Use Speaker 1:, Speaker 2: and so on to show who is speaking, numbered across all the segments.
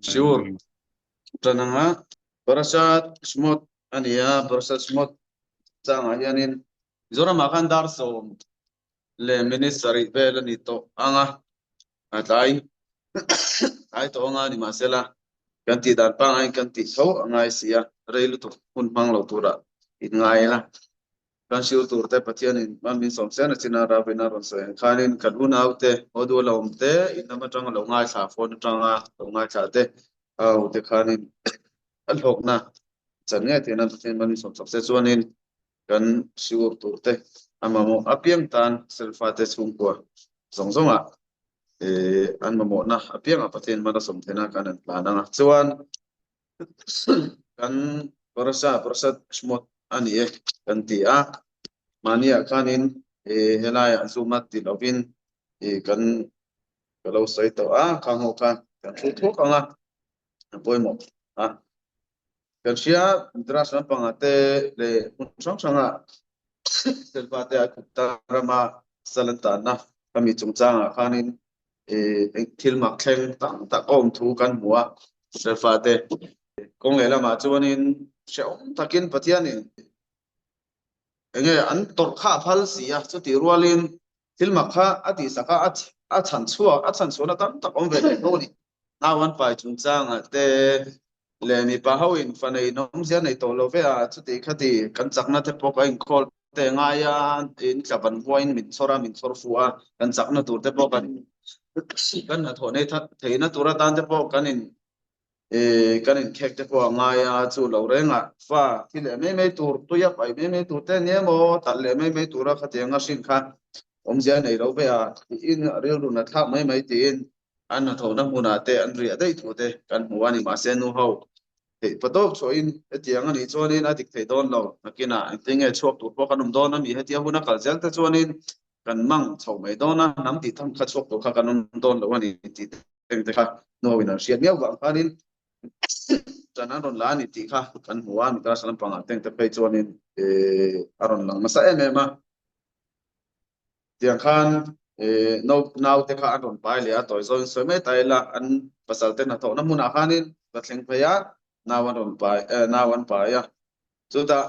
Speaker 1: Sure. Tananga Parashat Shmot ania Parashat Shmot tanga yanin zora makan darso le ministry bela nito anga atai ai to anga ni masela kanti dan pang ai kanti so anga sia reilu to kun pang lo tura in ngai la kan siu tur te patian in mamin som sen china ra bena ron se khanin kan un autte odu lo umte in ma tang lo ngai sa phone tanga lo ngai cha te au te khanin al hok na chan nge te na ten mamin som se chuanin kan siu tur te amamo apiang tan selfa te chung ko zong zonga an mamo na apiang apaten mana som thena kanan plananga chuan kan parasat shmot ani kan ti a mania khanin helaya zumat ti lovin kan kalau sai to a khang ho kha kan thu thu anga poimo a kan sia dras na pangate le song sanga selpate akutarama salantana kami chungchanga khanin thilmak thleng tang ta om thu kan muwa selpate kong lela ma chuanin seom takin patianin enge an tor kha phal sia chu ti rualin thilmak kha ati saka a chan chuwa tam tak om ve no ni nawan pai chungchanga te le mi pa hawin fanei nom zia nei to lo ve a chu ti khati kan chakna te pok in call te ngaya in chaban point min chora min chor fuwa kan chakna tur te pok kan na thone that theina tura tan te pok kan in khek te pok ngaya chu lo renga fa thile me tur tu ya pai me tur te ne mo tal le me tura khati nga sin kha om zia nei lo ve a in rel ru na tha mai tin an na thona huna te an ria dei thu te kan huani ma se nu ho patop so in etiang ani chuanin adik thei don lo nakina tinge chok tu po kanum don ami hetia huna kalsel te chuanin kan mang chho mai dona nam ti tham kha chok tu kha kanum don lo ani ti teng te kha no wina siat miau wang panin chanan ron la ni ti kha kan huan ka salam panga teng te pe chuanin aron lang masa ma tiang khan no now te kha aron pai le a toy zon so me tai la an pasal te na tho na huna khanin patleng phaya nawan pa ya chuta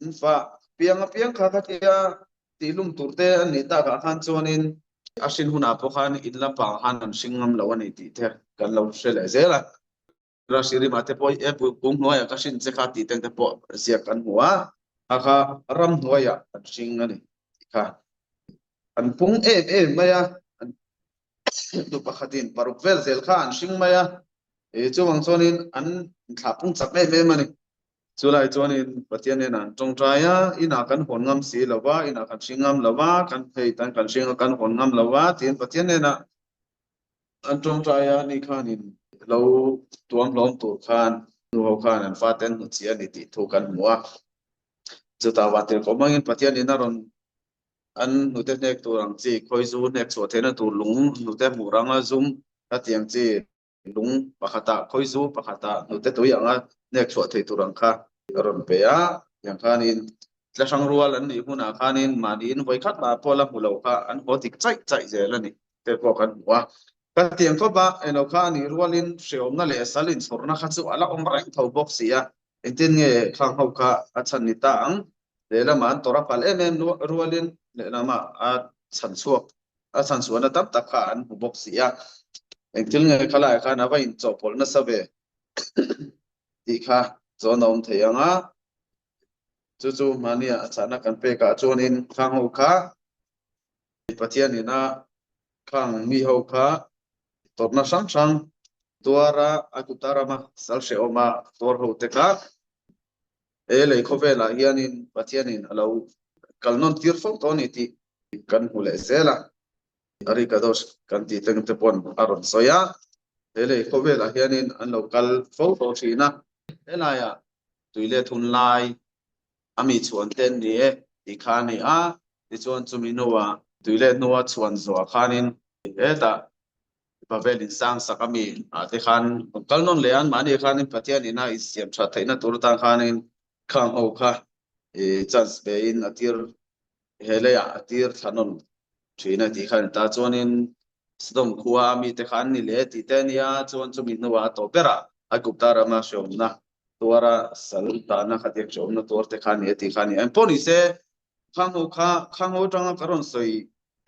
Speaker 1: infa piang kha tia tilum turte ani ta kha khan chuanin asin huna po khan inla pa han an singam lawani ti the kan lo sele zela rasiri mate po e pung noya kasin se kha ti teng te po sia kan huwa akha ram noya an sing ani kha an pung maya tu pakhatin parukvel zel kha an sing maya chuwang chuanin an thlapung chak me mani chulai chuanin patian nan tongtraya ina kan hongam si lawa ina kan singam lawa kan phei tan kan singa kan hongam lawa tin patian na an tongtraya ni khanin lo tuam lom tu khan nu ho khan an faten hu chi ani ti thu kan muwa chuta watel ko mangin patian ina ron an nute nek turang chi khoi zu nek so thena tur lung nute muranga zum atiang chi lung pakhata khoi zu pakhata nute tu yanga nek so thei turang kha ron pe a yang khanin tla sang rual an ni huna khanin manin voi khat ba pola mulo kha an hotik chai zel ani te ko kan wa ka tiang ko ba eno kha ni rualin sheom na le salin sorna kha chu ala om rang thau box sia entin nge khang ho kha achan ni ta ang le lama tora pal rualin le lama a chan suak a chan suana tam tak kha an box sia engtil nge khala kha na va in chopol na sabe ti kha zonom theyanga chu mania achana kan pe ka chonin khang ho kha patian ina khang mi ho kha torna sang tuara akutarama salse oma tor ho te ka ele khovela hianin patianin alo kalnon tirfo toni ti kan hule sela ari kados kan ti teng te pon aron soya ele khovela hianin an local fo thina elaya tuile thun lai ami chuan ten ni ti khani a ti chuan chumi nowa tuile nowa chuan zo khanin eta pavelin sang sakami ate khan kalnon lean mani khanin patian ina isiam tha theina turta khanin khang ho kha chance be in atir hele atir thanon thina ti khan ta chuanin sdom khuwa mi te khan ni le ti te nia chuan chu mi nuwa to pera a gupta rama shom na tuara sal ta na khatek chom na tor te khan ni ti khan ni an poni se khang ho tang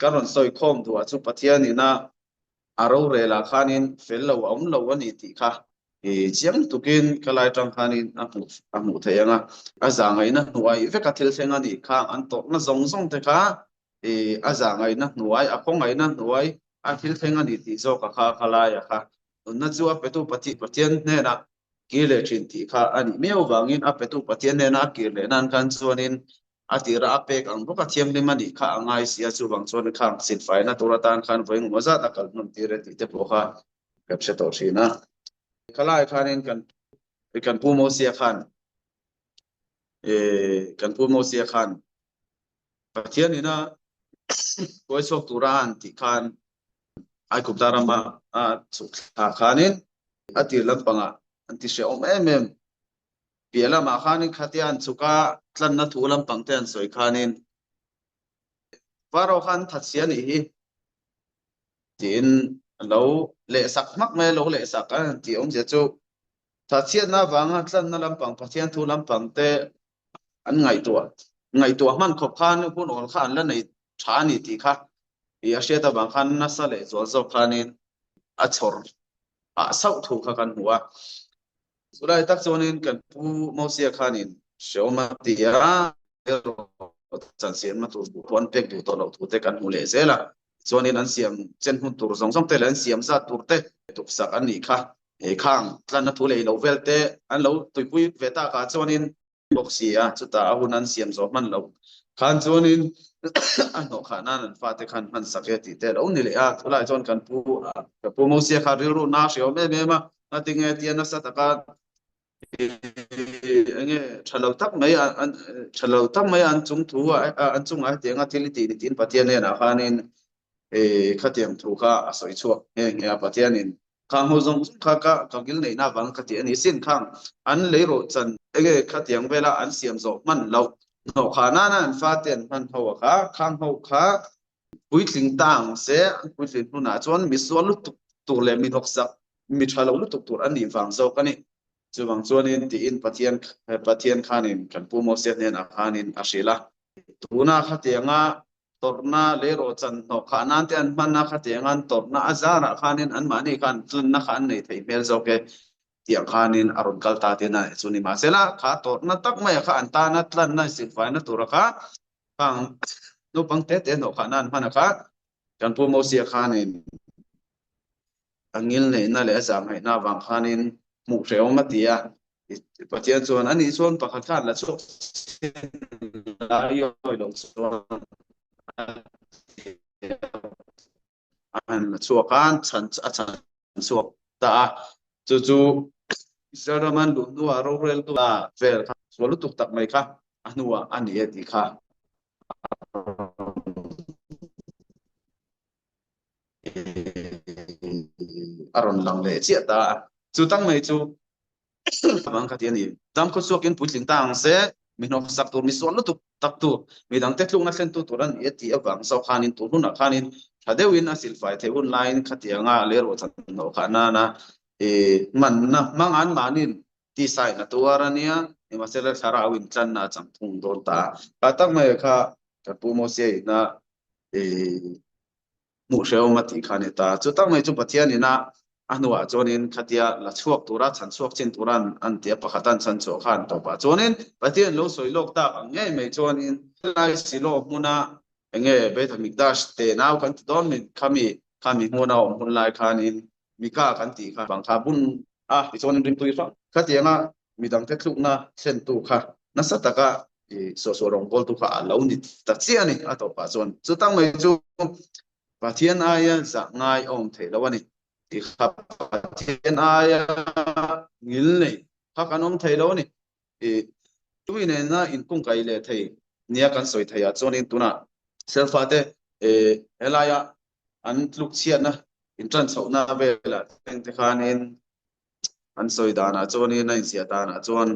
Speaker 1: karon soi khom tu chu pathian ni na aro re la khanin fel lo lo ani ti kha chiang tukin kalai tang khanin a mu thayanga a zangai na nuai ve ka thil thenga ni kha an to na zong te kha a zangai na nuai a khongai na nuai a thil thenga ni ti zo ka kha khala ya kha na chu a petu pathian ne na ki le thin ti kha ani meu wangin a petu pathian ne na ki le nan kan chuanin atira apek ang buka thiam le mani kha angai sia chu wang chuan khang sit fai na turatan khan voing moza ta kal nun tire ti te pokha kapse to thina khalai khanin kan pu mo sia khan kan pu mo sia khan pathian ina koi sok turan ti khan ai kup darama a chu kha khanin atir lampanga anti she om em piala ma khanin khatian chuka tlan na thu lampang ten soi khanin varo khan thatsia ni hi tin lo le sak mak me lo le sak an ti om je chu thatsia na wanga tlan na lampang pathian thu lampang te an ngai tua man khop khan hun ol khan la nei tha ni ti kha ya she ta bang khan na sa le zo zo khanin a chor a sau thu kha kan huwa sulai tak chonin kan pu mo sia khanin shoma ti ya chan sian ma tu pon pek du to lo tu te kan hule zela chonin an siam chen hun tur zong te lan siam za tur te tuk sak an ni kha e khang tlan na thu le lo vel te an lo tuipui veta ka chonin boxia chuta ahun an siam zo man lo khan chonin an no khanan an fa te khan man saketi te lo ni le a thulai chon kan pu mo sia kha ri ru na shio me ma na tinge tian na sa ta ka ange thalo tak mai an chung thu an chung a tianga thil ti ni tin pathian ne na khanin khatiam thu kha asoi chuak nge a pathianin khang ho zong ka gil nei na wang khati ani sin khang an leiro chan ege khatiang vela an siam zo man lo no khana na an fa ten man ho kha khang ho kha puitling tang se puitling nu na chon mi sual lu tur le mi nok sak mi thalo lu tur an ni wang zo kani chuwang chuanin ti in pathian khanin kan pu mo se ne na khanin ashila tuna khatianga torna le ro chan no khana te an man na khatianga torna azara khanin an mani khan tlun na khan nei thei mel zo ke tiang khanin arun kal ta te na chuni ma sela kha torna tak mai kha an ta na tlan na sin fa na tur kha pang no pang te no khana an man kha kan pu mo se khanin angil nei na le sam hai na wang khanin mu reo ma tia pathian chuan ani chuan pakhat khan la chok la yo lo chuan an chuak kan chan chuak ta chu Israman lu nu aro rel tu a vel kha swalu tuk tak mai kha anua ani ti kha aron lang le chia ta chu tang mai chu bang kha tiani dam ko suakin puitling tang se mi nok sak tur mi swalu tuk tak tu mi dang te tlung na thlen tu turan e ti awang so khanin tu huna khanin thadewin asil fai thehun line khatianga le ro chan no khana na man na mangan manin ti sai na tuarania e masela sarawin chan na chang thung don ta ka tak mai kha ka pu mo se na e mu reu ma ti khani ta chu tak mai chu pathian ina anua chonin khatia la chuak tura chan chuak chin turan an tia pakhatan chan chu khan to pa chonin pathian lo soi lok ta nge mai chonin lai silo muna nge be thamikdash te naw kan don min khami muna om hun lai khanin mika kan ti kha bang kha bun a ti chonin rim tu fa khatianga midang te thluk na sen tu kha na sataka so rong bol tu kha lo ni ta chiani a to pa chon chu tang mai chu pathian aya za ngai om the lawani ti kha pathian aya ngil nei kha kanom thei lawani tui ne na in kung kai le thei nia kan soi theya chonin tuna selfa te helaya an tluk chiat na in tran chho na vela teng te khanin an soi dana chonin na in sia dana chon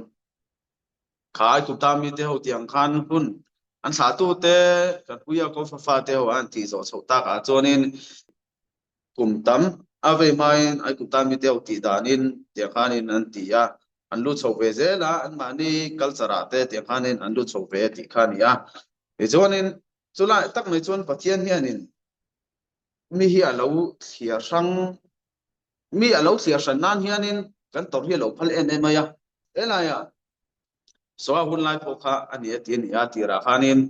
Speaker 1: khai ku ta mi te ho tiang khan hun an sa tu te kan puya ko fa te ho an ti zo chho ta ka chonin kum tam ave main ai kum tam mi teu ti danin te khanin an ti ya an lu chho ve zela an mani culture te te khanin an lu chho ve ti khania e chuanin chula tak mai chuan pathian hianin mi hi alo thia sang mi alo thia san nan hianin kan tor hi lo phal en emaya elaya so a hun lai pokha ani atin ya tira khanin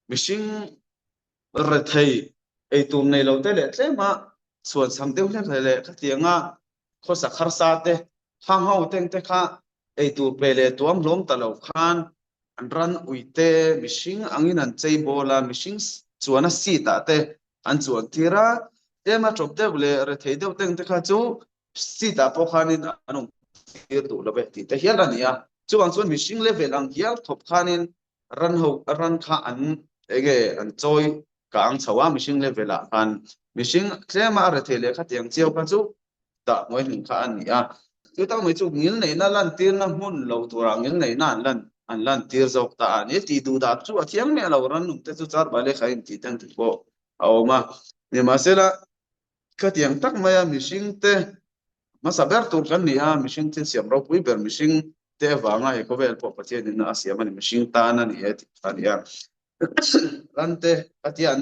Speaker 1: mishing rethei ei tum nei lo te le tlema chuan sam deuh hle le khatianga khosa kharsa te hang ho teng te kha ei tur pe le tuam lom ta lo khan an ran uite mishing angin an chei bola mishing chuana si ta te an chuan tira ema chop te le rethei deuh teng te kha chu si ta pokhanin anong tir tu lo be ti te hian ania chuan chuan mishing level ang hial thop khanin ran kha an ege an choi kang chawa mishing levela khan mishing tlema rethele khatiang chiao ka chu ta moi hing kha an nia chu ta mai chu ngil nei na lan tir na mun lo tura ngil nei na an lan tir zok ta ani ti du da chu athiang me lo ran nu te chu char ba le khain ti tang ti ko awma ni masela khatiang tak maya mishing te masaber tur kan nia mishing tin siam ro pui ber mishing te wanga e ko vel po pathian in asiam ani mishing ta na ni et ania rante atian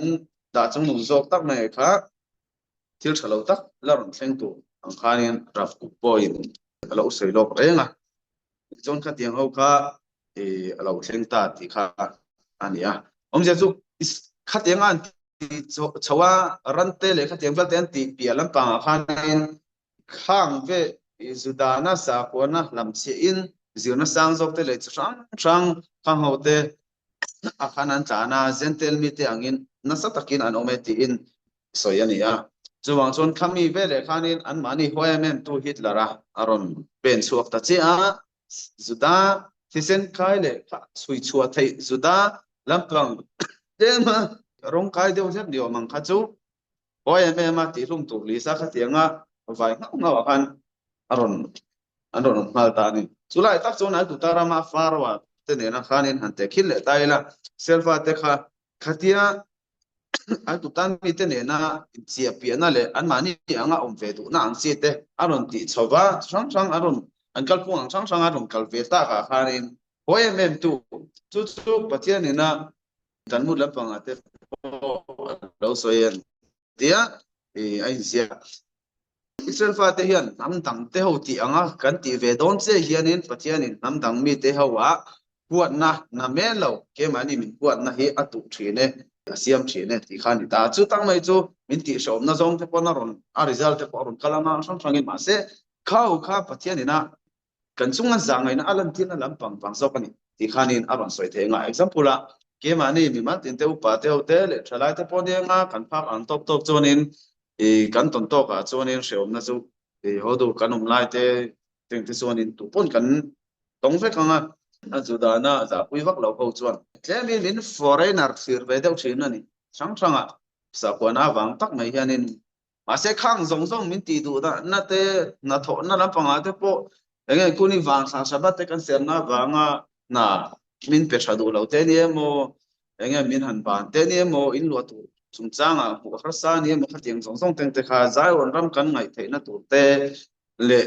Speaker 1: da chung nu zok tak mai kha thil thalo tak laron thleng tu ang khanin raf ku point alo sei lok renga chon kha tiang ho kha e alo thleng ta ti kha ania om ja chu kha tiang an ti chawa rante le kha tiang val ten ti pialam pa khanin khang ve zudana sa kona lam che in ziona sang zok te le chang khang ho te akhanan chana zentel mi te angin nasa takin an ometi in soyania chuwang chon khami vele khanin an mani hoyamem tu hitlara aron pen chuak ta che a zuda thisen khaile sui chua thei zuda lampang tema rong kai deu jep dio mang kha chu hoyamem ma ti lum tu li sa kha tianga vai ngau khan aron mal ta ni chulai tak chon al tu tarama farwa te ne na khanin han te khil le taila selfa te kha khatia al tu tan mi te ne na chia pia na le an mani anga om ve tu na ang si te aron ti chowa sang aron an kal puang sang aron kal ve ta kha khanin hoye mem tu chu patia ne na tan mu lampang ate lo soyen tia e ai sia Israel fa te hian nam dang te ho ti anga kan ti ve don che hianin pathianin nam dang mi te ho wa huat na me lo ke mani min huat na hi atu thine asiam thine ti khani ta chu tang mai chu min ti shom na zong te pon ron a result te pon kalama sang ma se khau kha pathianina kan chunga zangai na alam tin na lampang pang so kani ti khanin aron soi the nga example la ke mani mi man tin te upa te hotel thalai te pon nga kan phak an top chonin e kan ton to ka chuanin hreom na chu e hodu kanum lai te teng te chuanin tu pon kan tong ve kanga a chu da na za pui vak lo ko chuan tlemi min foreigner sir ve deuh thin ani sang sa kwana wang tak mai hianin ma se khang zong min ti du da na te na tho na lam panga te po enge kuni wang sa sabat te kan ser na wanga na min pe thadu lo te ni mo enge min han ban te ni mo in lo tu chung changa ku kharsa ni mo khatiang zong teng te kha zai on ram kan ngai the na tu te le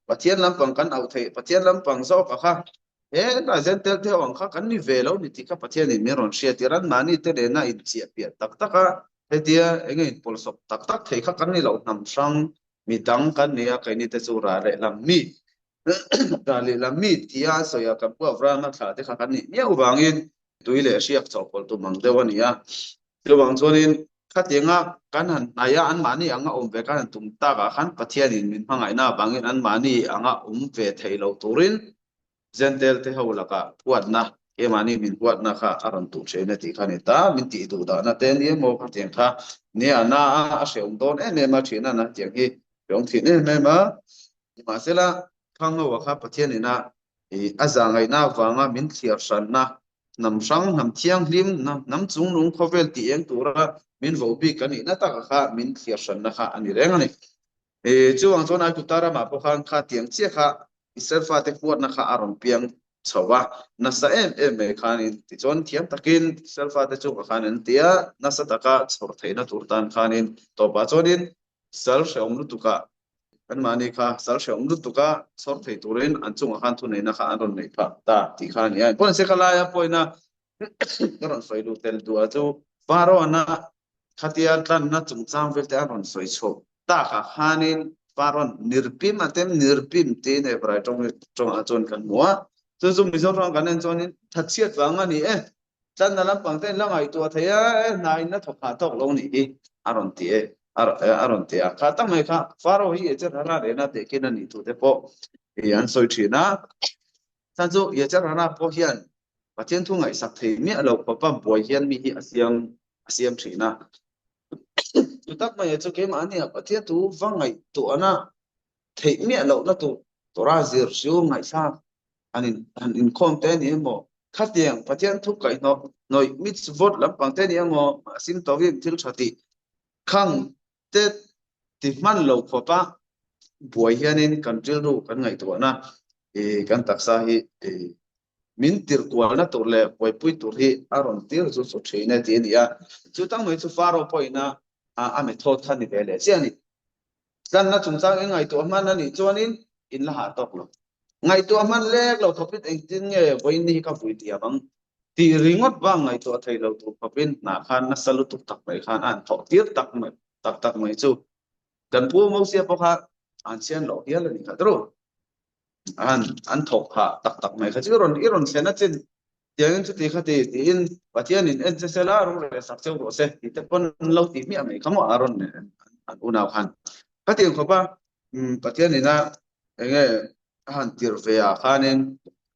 Speaker 1: pathian lampang kan au the pathian lampang zo ka kha e na zen tel te wang kha kan ni velo ni ti ka pathian ni meron shia tiran mani te le na in chia pia tak taka he tia enge in pol sok tak thei kha kan ni lo nam sang mi dang kan ni a kai ni te chu ra le lam mi ta le lam mi tia so ya ka pu avra ma tha te kha kan ni ya uwangin tuile shiak chopol tu mang dewania lawang chuanin khatinga kan han aya an mani anga ve kan tum ta ka khan pathianin min hangai na bangin an mani anga ve theilo turin zentel te hawlaka puatna ke mani min puatna kha aran tu chena ti khani ta min ti du da na ten ye mo khateng kha ne ana a seum don e ma thina na tiang hi yong thin e ma ma sela khang wa kha pathianina e azangai na wanga min thliar san na nam sang nam thiang hlim nam chung nung khovel ti eng tura min vo bi kan ina ta kha min thliar san na kha ani reng ani e chuang chona tu tara ma po khan kha tiang che kha isel fa te puat na kha aron piang chawa nasa em khanin ti chon thiam takin selfa te chu khanin tia nasa taka chhor theina turtan khanin to pa chonin sal sheom lu tuka kan mani kha sal sheom lu tuka chhor thei turin an chung khan thu nei na kha anon nei pha ta ti khan ya pon se khala ya poina karon soi lu tel du chu faro na khatia tlan na chung cham vel te aron soi cho ta kha khanin faron nirpim atem nirpim te ne brai trong a chon kan mua chu chu mi zo rong kan en chonin thatchiat wanga ni chan na lam pang ten langai tu thaya nai na thokha tok lo ni aron ti aron ti kha ta mai kha faro hi che rana re na te kin ni tu te po an soi thina chan chu ye che rana po hian pathian thu ngai sak thei mi alo pa pam boi hian mi hi asiam thina tu tak mai chu ke ma ni pathian tu wangai tu ana thei mi alo na tu tora zir siu ngai sa in khom te ni mo khatiang pathian thu kai no noi mit vot lam pang te ni mo sim to vi thil thati khang te ti man lo khopa boi hianin kan tril ru kan ngai tu na kan taksa hi min tir kwal na tur le poi pui tur hi aron tir chu so theina ti ni a chu tang mai chu faro poina a me thot khan ni vele chiani dan na chung chang ngai tu man na ni chuanin in la ha tok lo ngai tu man lek lo thopit eng tin nge voi ni ka pui ti abang ti ringot ba ngai tu thai lo tu papin na khan na salu tuk tak mai khan an tho tir tak mai chu kan pu mo sia po kha an chen lo hial ni kha tro an thok kha tak mai kha chi ron sena chin tiang chu ti kha ti in patian in en se la ro le sak cheu ro se ti te pon lo ti mi mai khamo aron ne an unaw khan ka ti kho ba patian ina enge han tir ve a khanin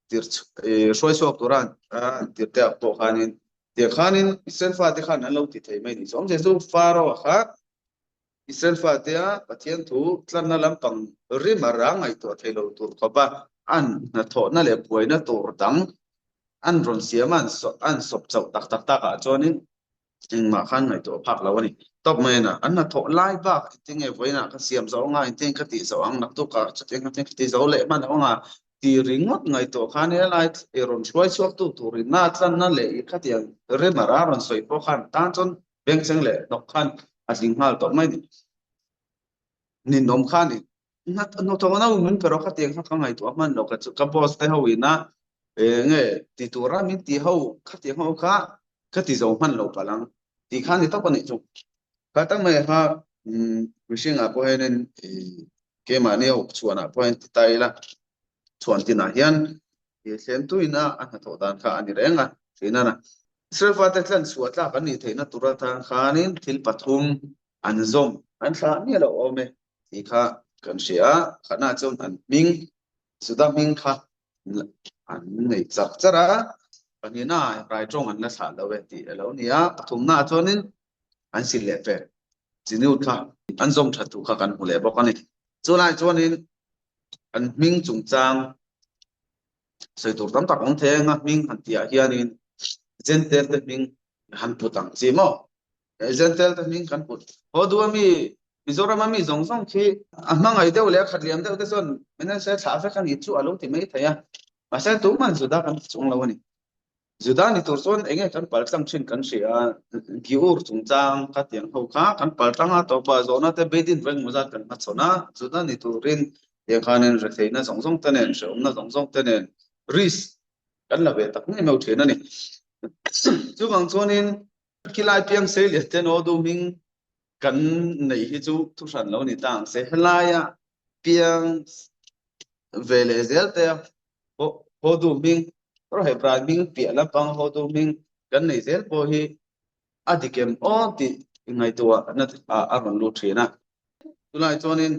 Speaker 1: tir shoi sok turan tir te po khanin ti khanin selfa ti khan an lo ti thei mai ni som je chu faro kha selfa te a pathian thu tlan na lam pang ri marang ai to thelo tur kho ba an na tho na le poi na tur dang an ron siam an sop chau tak a chonin ting ma khan ngai to phak lawani top mai na an na tho lai ba ting e voina ka siam zo nga ting ka ti zo ang nak tu ka chating ka ting ti zo le man nga ti ringot ngai to khan e lai e ron shwai chok tu rin na tlan na le ka ti re mara ron soi po khan tan chon beng cheng le nok khan a sing hal to mai ni nom khan ni no to na un pero ka tiang kha ngai to man lo ka chu ka boss te ho ina nge ti tu ra mi ti ho ka ti ho ka ti zo man lo palang ti khan ni to pa ni chu ka ta mai ha wishing a po hen ke ma ne ok chuana point tai la chuan ti na hian ye hlem tu ina an tho dan kha ani renga thina na selfa te tlan suatla kan ni theina turata khanin thil pathum an zom an thla ni lo ome ti kha kan sia khana chon an ming suda ming kha an nei chak chara ani na rai chong an la sa lo ve ti lo nia pathum na chonin an sil le fe chiniu kha an zom thatu kha kan hule bokani chulai chonin an ming chung chang soi tur tam tak ong thenga ming han tia hianin gentle te ming han putang chimo gentle te ming kan put ho duwa mi mizoram mi zong khi amang ai deu le khatliam deu te son mena se tha fa kan ichu alo ti mai thaya asa tu man juda kan chung lawani juda ni tur son enge kan pal sam chin kan sia giur chung chang ka tiang ho kha kan pal tanga to pa zona te bedin reng muzat kan ma chona juda ni turin ye khanen re theina zong tenen shom na zong tenen ris kan la ve tak ni mau thena ni chu bang chonin kilai piang se le ten o du ming kan nei hi chu thu san lo ni tang se helaya piang vele zel te ho du ming ro he bra ming pia la pang ho du ming kan nei zel po hi adikem o ti ngai tua na a ron lu thina tulai chonin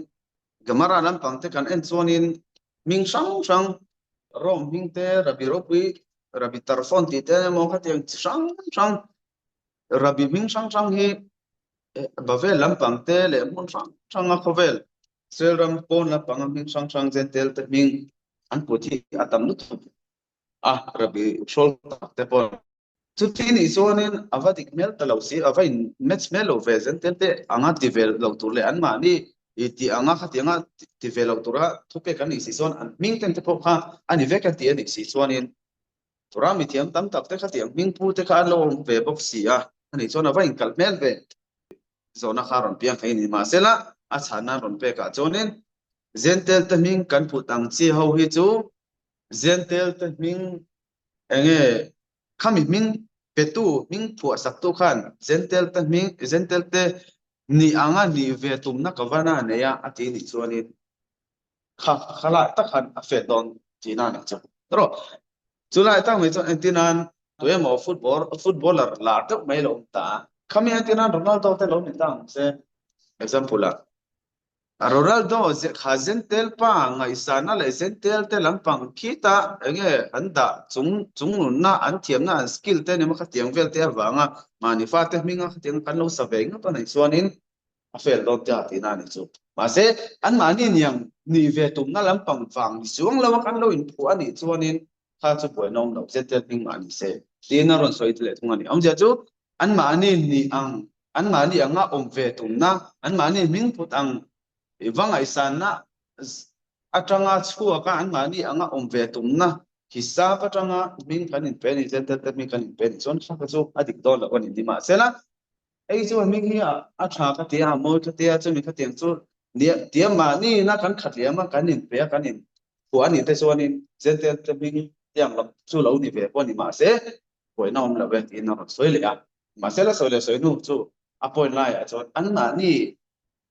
Speaker 1: gamara lam pang te kan en chonin ming sang rom ming te rabi ropui rabi tarfon ti te mo kha tiang sang rabi ming sang hi bavel lampang te le mon sang a khovel selram pon lampang ming sang zentel te ming an puthi atam nu rabi shol te pon chu tin i zonin avadik mel talo si avain mets melo ve zentel te anga ti vel lo tur le an ma ni ti anga khatinga ti velo tura thupe kan ni si chuan an ming ten te pawh kha ani ve kan ti ani si chuan in tura mi thiam tam tak te khatiang ming pu te kha lo ve bok si a ani chuan ava in kal mel ve zona kha ron piang khai ni ma sela a chana ron pe ka chuanin zentel te ming kan pu tang chi ho hi chu zentel te ming enge khami ming petu ming phu sak tu khan zentel te ni anga ni ve tum na kawana ne ya ati ni chuanin khala ta khan a fe don ti na ni chu tro chulai ta me chuan entinan to emo footballer la ta mai lo ta khami entinan Ronaldo te lo ni tang se example la Ronaldo khazentel pa ngai sana le zentel te lampang kita enge anda chung na an thiam na an skill te ne ma khatiang vel te awanga mani fa te minga khatiang kan lo saveng pa nei chuanin a fel do ta ti na ni chu ma se an mani niang ni ve tum na lampang wang ni chuang lo kan lo in phu ani chuanin kha chu poi nom lo zentel ping mani se ti na ron soi tle thung ani am ja chu an mani ni ang an mani anga om ve tum na an mani ming put ang iwang ai san na atanga chua ka an mani anga om ve tum na hisa patanga min kan in pen zen tet min kan in pen chon kha ka chu adik don la oni dima sela ei chu mi hi a tha ka te a mo ka te a chu mi ka tiang chu ni tiam ma ni na kan khat le ma kan in pe kan in pu ani te so ani zen tet min tiang lo chu lo ni ve po ni ma se poi na om la ve ti na soi le a ma sela soi nu chu a point lai a chon an ma ni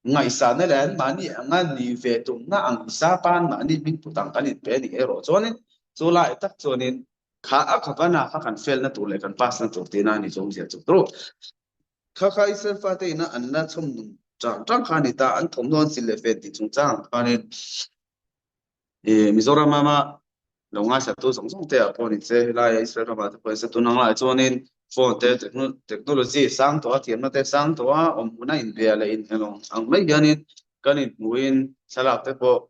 Speaker 1: ngày sáng này là mà ni anh ni về tụng na anh sa pan mà ni bin putang kan in pe ni ero cho nên cho lại tak cho nên khá khá na khá kan fail na tu le kan pass na tu te na ni jong sia chu tro khá isel fa te na an na chom chang kha ni ta an thom don sil le fe ti chung chang kha ni Mizoram ma lo nga sa tu song song te a pon ni che la ya isel ma te po sa tu nang la cho nên phone te technology sang to thiam na te sang to om na in bia le in hello ang mai ganin kanin muin salak te po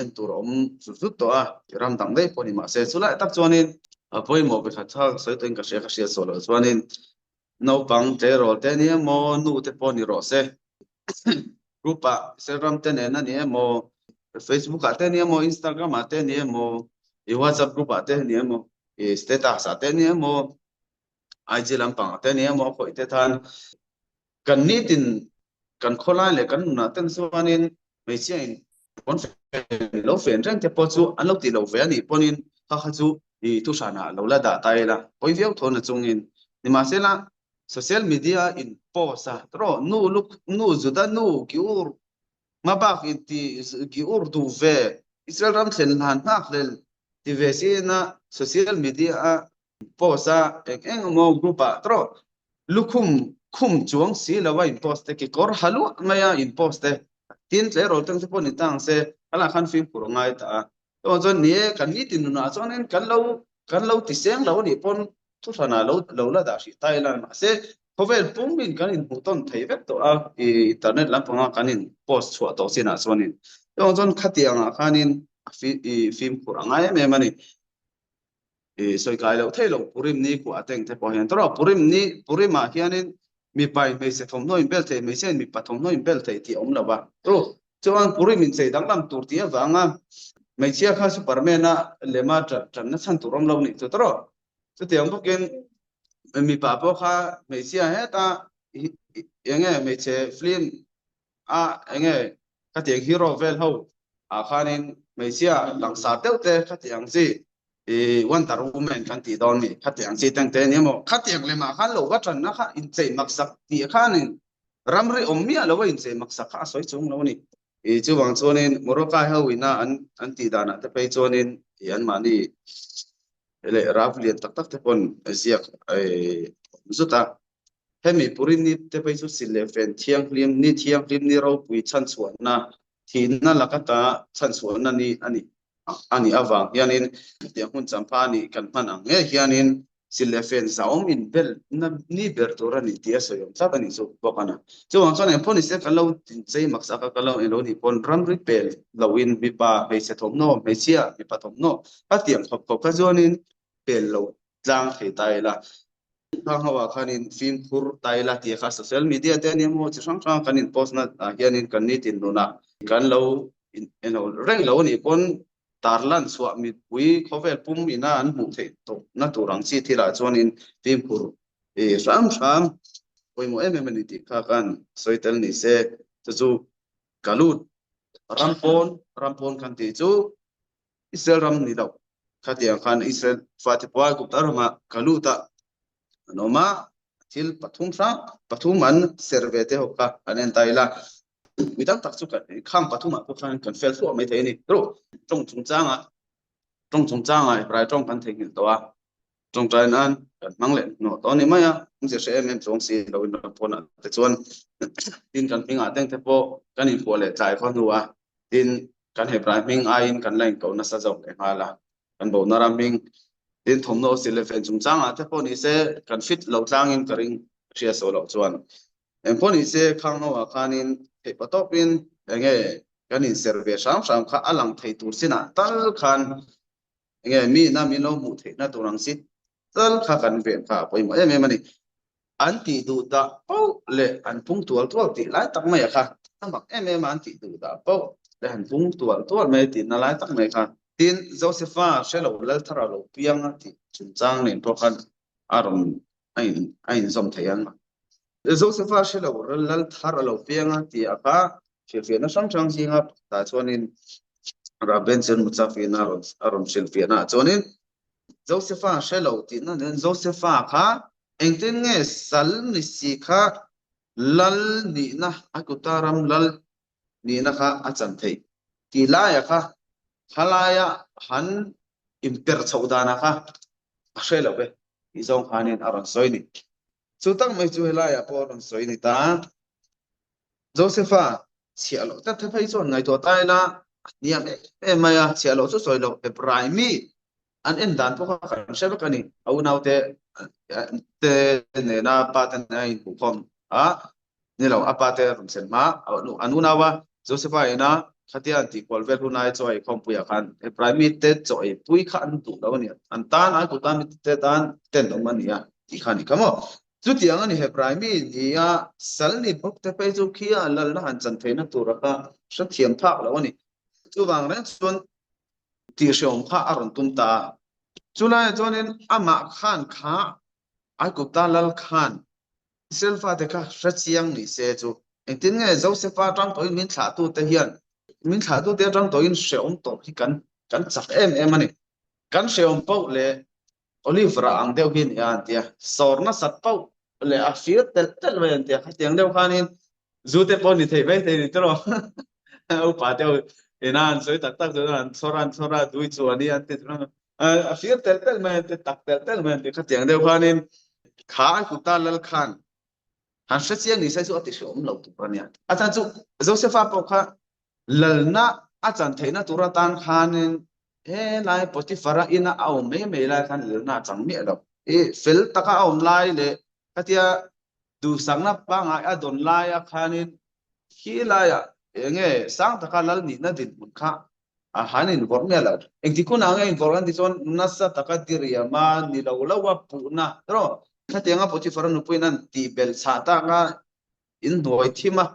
Speaker 1: en tur om su to a ram dang dei po ni ma se chula tak chuanin a poi mo be kha thak sai ten ka she so lo chuanin no pang te ro te ni mo nu te po ni ro se grupa Instagram te ne na ni mo Facebook ate ni mo Instagram ate ni mo WhatsApp group ate ni mo status ate ni mo ai chỉ làm bằng tên này mà phải thế than cần nít tin cần khó lại là cần nợ tên số anh mấy chuyện con phải lâu phèn rằng thế bao nhiêu anh lâu thì lâu phèn thì bao nhiêu khác khác chú thì thu sản à lâu là đã tay là bây giờ thôi là chung in nhưng mà sẽ là social media in post à rồi nu juda nu kiểu mà bác thì kiểu du về Israel ram sen han nak lên thì về sẽ na social media posa eng mo grupa tro lukhum khum chuang si lawa in post te ki kor halu maya in post te tin tle ro tang te pon tang se ala khan film pur ngai ta to jon ni kan ni tin na chon en kan lo ti seng lo ni pon thu sana lo la da shi thailand ma se khovel pum bin kan in buton thei vek to a internet lam panga kan in post chua to sina chonin to jon khatianga khanin film pur ngai me mani soi kai lo thei lo purim ni ku ateng the po hian tro purim ma hianin mi pai me se thom no in bel the me sen mi pa thom no in bel the ti om lawa tro chuan purim in sei dang lam tur ti awanga me chia kha superman a lema tran na chan turom lo ni chu tro chu tiang boken mi pa po kha me chia he ta enge me che film a enge ka tiang hero vel ho a khanin me chia lang sa teu te kha tiang si Wonder Woman kan ti don ni khatiang si tang te ni mo khatiang le ma khan lo wa tran na kha in chei maksak ti khan in ramri omia lo wa in chei maksak kha soi chung lo ni chu wang chonin moroka hawina an ti dana te pe chonin an mani le ravlian tak tak te pon ziak zuta hemi purin ni te pe chu sile fen thiang lim ni ro pui chan chuan na thin na lakata chan chuan na ni ani awang hianin tiang hun champa ni kan man ang nge hianin silefen zaom in bel na ni bertura ni tia soyom sa kan so bokana chuang chuan en phone se kalau tin chei maksa ka kalau elo ni pon ram ri pel lawin bi pa be se thom no me chia bi pa thom no a tiang khop khop ka chuanin pel lo tlang thei tai la thang hawa khanin film khur taila ti kha social media te ni mo chi sang sang khanin post na hianin kan ni tin nuna kan lo eno reng lo ni kon tarlan suwa mi pui khovel pum ina an mu the to na turang chi thila chuanin film khur e ram ram poi mo em ni ti kha kan soitel ni se chu kalut rampon kan ti chu Israel ram ni daw khatiang khan Israel fatipwa guptarama kaluta noma til pathum an servete hoka anen taila midang takchu kan kham pathuma ko kan fel so mai theini ro trong changa rai trong kan thengil towa trong trai nan kan mangle no to ni maya se se em trong si lo in pona te chuan tin kan pinga teng te po kan in pole chai khon huwa tin kan he prai ming a in kan lain ko na sa jong e hala kan bo na ram ming tin thom no si le fen chung changa te po ni se kan fit lo tlang in karing ria so lo chuan em po ni se khang no wa khanin he patopin enge kan in serve sam kha alang thei tur sina tal khan enge mi lo mu thei na turang sit tal kha kan ven kha poi mo em ani an ti du da pau le an pung tual ti lai tak mai kha tamak em an ti du da pau le an pung tual mai ti na lai tak mai kha tin Josepha shelo lal thara lo piang ti chun chang nen to khan aron ain zom thayan ma Josepha shelo lal thara lo piang ti aka fe na sang chang singa ta chuanin Rabenson Mutsafina aron Silfiana chuanin Josepha shelo ti na nen Josepha kha engten nge sal ni si kha lal ni na akutaram lal ni na kha achan thei ti la ya kha khalaya han imper chaudana kha shelo be izong khanin aron soini chutang mai chu helaya po aron soini ta Josepha chialo ta the phai chon ngai to tai na niam e maya chialo chu soilo e prime an en dan po kan shelo kani au naute te ne na paten ai ku khom a ni lo apate rum sen ma anu nawa Josepha ina khatian ti kolvel hunai choi khom puya khan e primate te choi pui khan tu lo ni an tan a ku tan te tan ten lo mania ti khani kamo chu tiang ani he primate ni a sal ni bok te pe chu khia lal na han chan theina tu ra ka sha thiam thak lo ni chu wang ren chuan ti shom kha aron tum ta chulai chuanin ama khan kha ai ku ta lal khan selfa te kha rachiang ni se chu engtin nge Josepha tang to min tha tu te hian min thả tu te tang to in sheom to hi kan chak em ani kan sheom pau le olive ra ang deuh hin ya tia sor na sat pau le a fir tel ve an tia khatiang deuh khanin zu te pon ni thei ve thei ni tro u pa deuh enan soi tak zo an sora dui chu ani an te tro a fir tel me te tak tel me te khatiang deuh khanin kha ku ta lal khan han sha chiang ni sai su ati sheom lo tu ania ata chu Josepha pau kha lalna achan theina turatan khanin he lai potifara ina au me lai khan lalna chang mi lo e fel taka om lai le katia du sangna pa nga a don lai a khanin hi lai a enge sang taka lal ni na din mun kha a hanin vor me la engti kuna nge voran ti chon nasa taka tiria ma ni lo lo wa pu na ro khatia nga potifara nu puinan ti bel cha ta nga in doi thima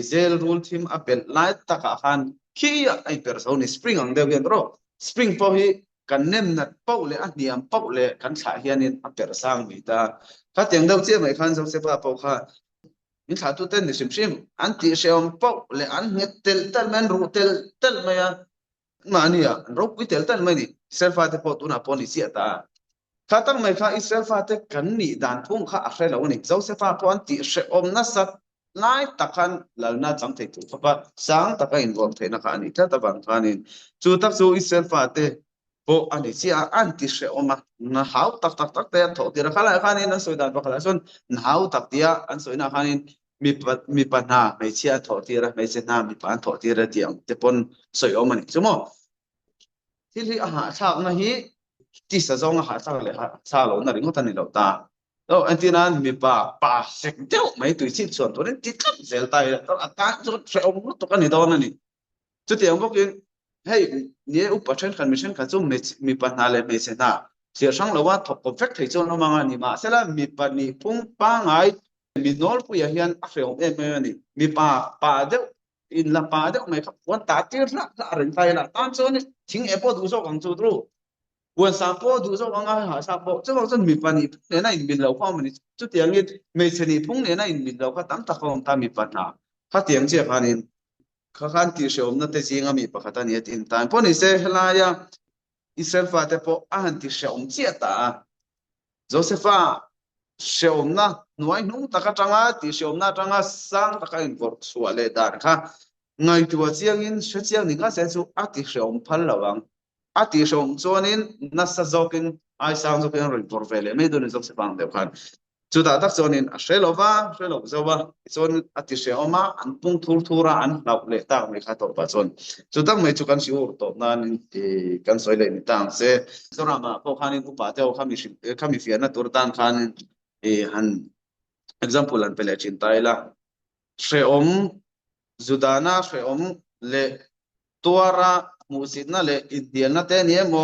Speaker 1: zel rule thim apel light taka khan kia ai personi spring ang deu ro spring po hi kan nem nat pau le a niam pau le kan tha hianin a per sang mi ta kha tiang deu che mai khan zo se pa pau kha in tha tu ten ni sim an ti sheom pau le an het tel men ru tel maya mania ro pi tel mai ni selfa te po tu na po ni sia ta kha tang mai kha Israel fa te kan ni dan thung kha a hre lo ni Joseph fa po an ti sheom na sat lai takan lalna cham thei tu pa sang taka involve theina kha ani ta bang khanin chu tak chu Israel fa te po ani chia anti she oma na hau tak te tho tira khala khanin an soidan pa khala son na hau tak tia an soina khanin mi pa na mai chia tho tira mai che na mi pa tho tira tiang te pon soi oma ni chumo thil hi a ha thak na hi ti sa zong ha thak le ha sa lo na ring tan ni lo ta đâu anh tin anh mi bà sạch đeo mấy tuổi chín xuân tôi đến tít lắm dễ tay đó là ta cho sẽ ông lúc tôi cái này đâu này chút tiền ông bốc hay nhớ úp bắt trên khăn mission khăn zoom mi bà na lên mi sẽ na sia sang lawa thop perfect thei chon amanga ni ma sela mi pani pung pa ngai mi nol pu ya hian a hreu em ni mi pa de in la pa de mai wan ta tir la ren tai la tan chon thing e po du so kang chu tru wan sa po du so kang ha sa po chu bang chon mi pani ne na in min lo kha mani chu tiang ni me cheni phung ne na in min lo kha tam ta khom ta mi pa na kha tiang che khanin kha khan ti shom na te chinga mi pa khata ni tin tan po ni se helaya Israel fa te po a han ti shom che ta Josepha shom na nuai nung ta ka tanga ti shom na tanga sang ta ka in vor suale dan kha ngai tu chiang in she chiang ni ka se chu a ti shom phal lawang a ti shom chonin na sa zokin ai sang zokin rin vor vele me do ni Josepha de khan chu da tak chonin a shelova zowa chon a ti shoma an pung thur thura an lau le ta me kha to pa chon chu tak me chu kan si ur to nan kan soi le ni tang se zorama po khanin ku pa te khami fian na tur tan khan han example an pele chin taila sheom zudana sheom le tuara musidna le indiana te ni mo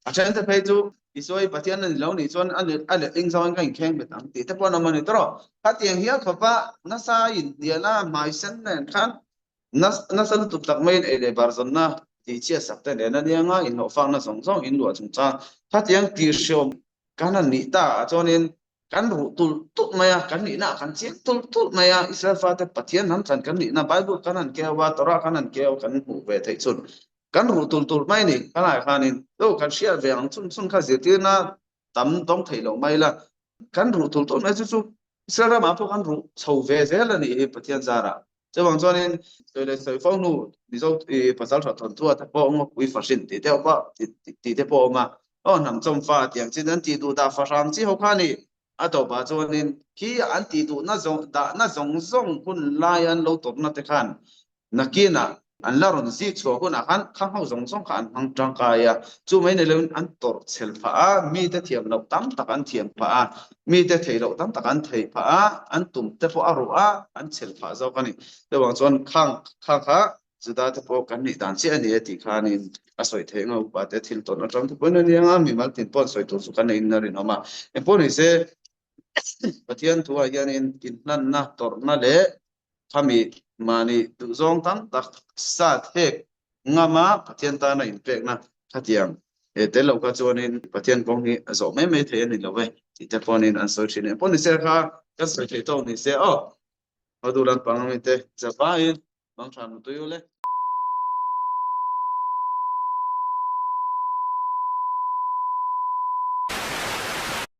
Speaker 1: achen te pheju isoi patian ni lo ni chon ale ing sawan kan kheng betang ti te pon amani tro ka tiang hial khopa na sa indiana mai sen nen khan na san tu tak mai ele barzon na ti chia sakte ne na nianga in ho fang na song song in lo chung cha ka tiang ti shom kanan ni ta chonin kan ru tul tu maya kan ni na kan chiang tul maya Israel fa te pathian nam chan kan ni na bible kanan ke wa tora kanan ke kan hu ve thei chun kan ru tul mai ni kana khanin do kan shia ve ang chun kha zeti na tam dong thei lo mai la kan ru tul mai chu Israel ma po kan ru chho ve zel ni pathian zara che wang chonin le soi phong nu ni zo pasal tha thon tu ta po ngo wi fa shin ti te pa ti te po ma o nam chom fa tiang chin an ti du da fa ram chi ho khani a to ba chuanin khi an ti du na zong hun lion lo top na te khan nakina an la ron zi chho hun a khan khang ho zong khan hang tang ka ya chu mai ne leun an tor chel pha a mi te thiam lo tam tak an thiam pha a mi te thei lo tam tak an thei pha a an tum te pho a ru a an chel pha zo kani le wang chuan khang kha chuda te po kan ni dan che ani ti khanin a soi the ngo pa te thil ton atram te pon ani anga mi mal tin pon soi tur su kan nei na rin oma e pon ni se pathian thua hianin in nan na tor na le khami mani tu zong tam tak sa thek ngama pathian ta na in pek na khatiang e te lo ka chuanin pathian kong hi zo me the ani lo ve ti te ponin an so chin pon ni se kha ka soi the to ni se o maduran pangami te chapain bang than tu yu le